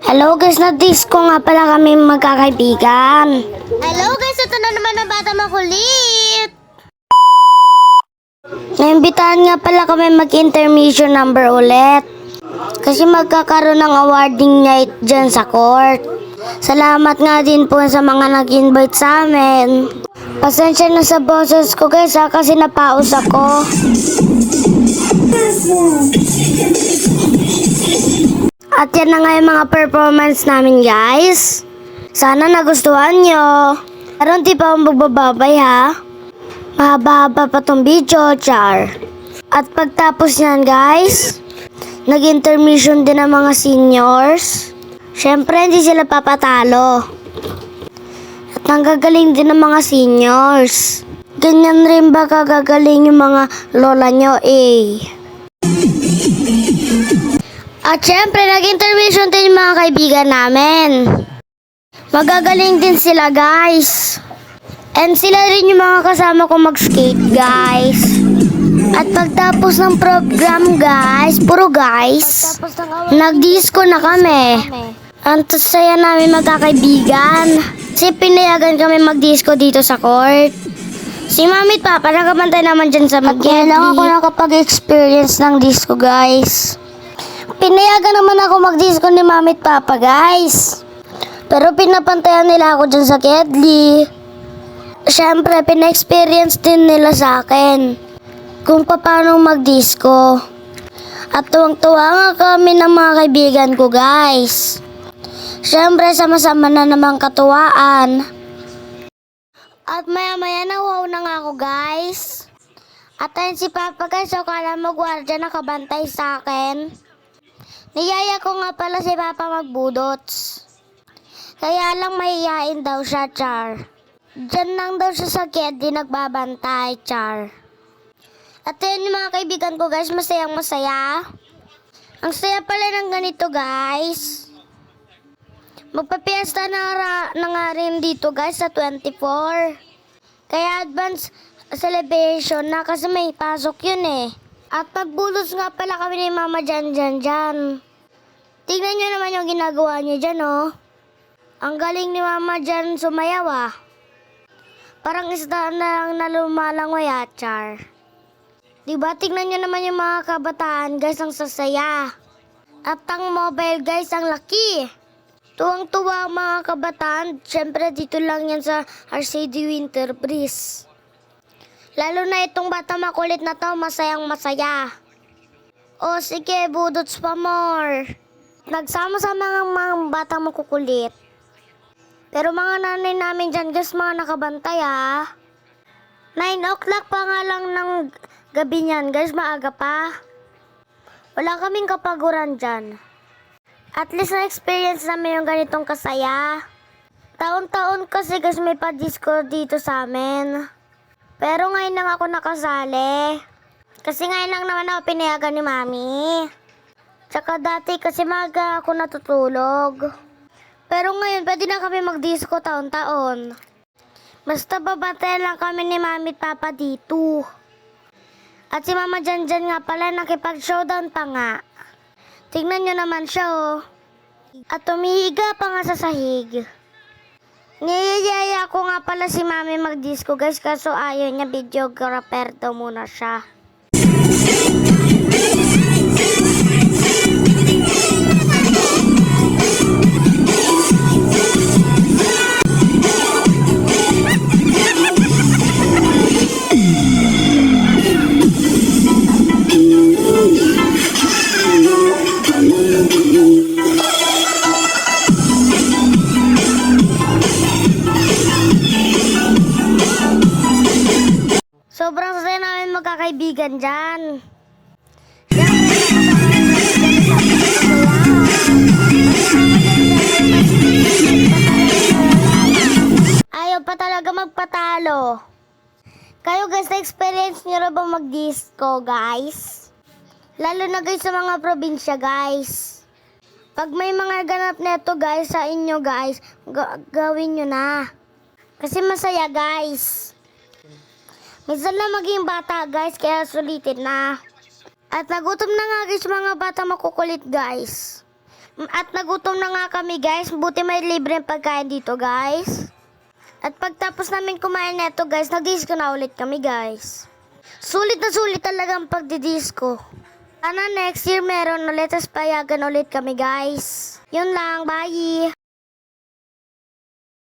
Hello guys, na-disco nga pala kami magkakaibigan. Hello guys, ito na naman ang bata makulit. Naimbitahan nga pala kami mag-intermission number ulit. Kasi magkakaroon ng awarding night dyan sa court. Salamat nga din po sa mga nag-invite sa amin. Pasensya na sa boses ko guys kasi napaus ako. At yan na nga yung mga performance namin guys. Sana nagustuhan nyo. Pero hindi pa ako magbababay ha. Mahaba-haba pa tong video, char. At pagtapos yan guys, nag-intermission din ang mga seniors. Syempre hindi sila papatalo. At nanggagaling din ang mga seniors. Ganyan rin ba kagagaling yung mga lola nyo eh. At syempre, nag-intermission din yung mga kaibigan namin. Magagaling din sila, guys. And sila rin yung mga kasama ko mag-skate, guys. At pagtapos ng program, guys, puro guys, nag-disco na kami. Ang saya namin magkakaibigan. Kasi pinayagan kami mag-disco dito sa court. Si Mami at Papa, nakabantay naman dyan sa mag-edli. At lang ako nakapag-experience ng disco, guys. Pinayagan naman ako mag-disco ni Mami at Papa, guys. Pero pinapantayan nila ako dyan sa Kedli. Siyempre, pina-experience din nila sa akin kung paano mag-disco. At tuwang-tuwa nga kami ng mga kaibigan ko, guys. Siyempre, sama-sama na namang katuwaan. At maya-maya na wow na nga ako, guys. At ayun si Papa, guys, so kala mo gwardiya nakabantay sa akin. Niyaya ko nga pala si Papa magbudots. Kaya lang mahihain daw siya, char. Diyan lang daw siya sa Kedli nagbabantay, char. At yun yung mga kaibigan ko, guys, masayang masaya. Ang saya pala ng ganito, guys. Magpapiesta na nga rin dito, guys, sa 24. Kaya advance celebration na kasi may pasok yun eh. At pagbulos nga pala kami ni Mama dyan. Tingnan nyo naman yung ginagawa niya dyan, oh. Ang galing ni Mama dyan sumayaw, ah. Parang isda na lang na lumalangoy, ah, char. Diba, tingnan nyo naman yung mga kabataan, guys, ang sasaya. At ang mobile, guys, ang laki. Tuwang-tuwa ang mga kabataan. Siyempre, dito lang yan sa RCD Winter Breeze. Lalo na itong bata makulit na to, masayang masaya. O sige, budots pa more. Nagsama-sama ang mga bata makukulit. Pero mga nanay namin dyan, guys, mga nakabantay, 9 o'clock pa nga lang ng gabi niyan, guys, maaga pa. Wala kaming kapaguran dyan. At least na-experience namin yung ganitong kasaya. Taon-taon kasi, guys, may pa-disco dito sa amin. Pero ngayon lang ako nakasali. Kasi ngayon lang naman ako pinayagan ni Mami. Tsaka dati kasi maga ako natutulog. Pero ngayon pwede na kami mag-disco taon-taon. Basta babatay lang kami ni Mami at Papa dito. At si Mama Janjan nga pala nakipag-showdown pa nga. Tingnan nyo naman siya, oh. At tumihiga pa nga sa sahig. Niyayaya ko nga pala si Mami mag-disco, guys, kaso ayaw niya, videographer daw muna siya. Sobrang saya namin magkakaibigan dyan. Ayaw pa talaga magpatalo. Kayo guys, na-experience nyo na ba mag-disco, guys? Lalo na guys sa mga probinsya, guys. Pag may mga ganap neto, guys, sa inyo, guys, gawin nyo na. Kasi masaya, guys. Minsan lang maging bata, guys, kaya sulitin na. At nagutom na nga guys mga bata makukulit, guys. At nagutom na nga kami guys. Buti may libreng pagkain dito guys. At pagtapos namin kumain neto guys, nag-disco na ulit kami guys. Sulit na sulit talaga ang pagdidisco. Sana next year meron ulit, tas payagan ulit kami guys. Yun lang, bye!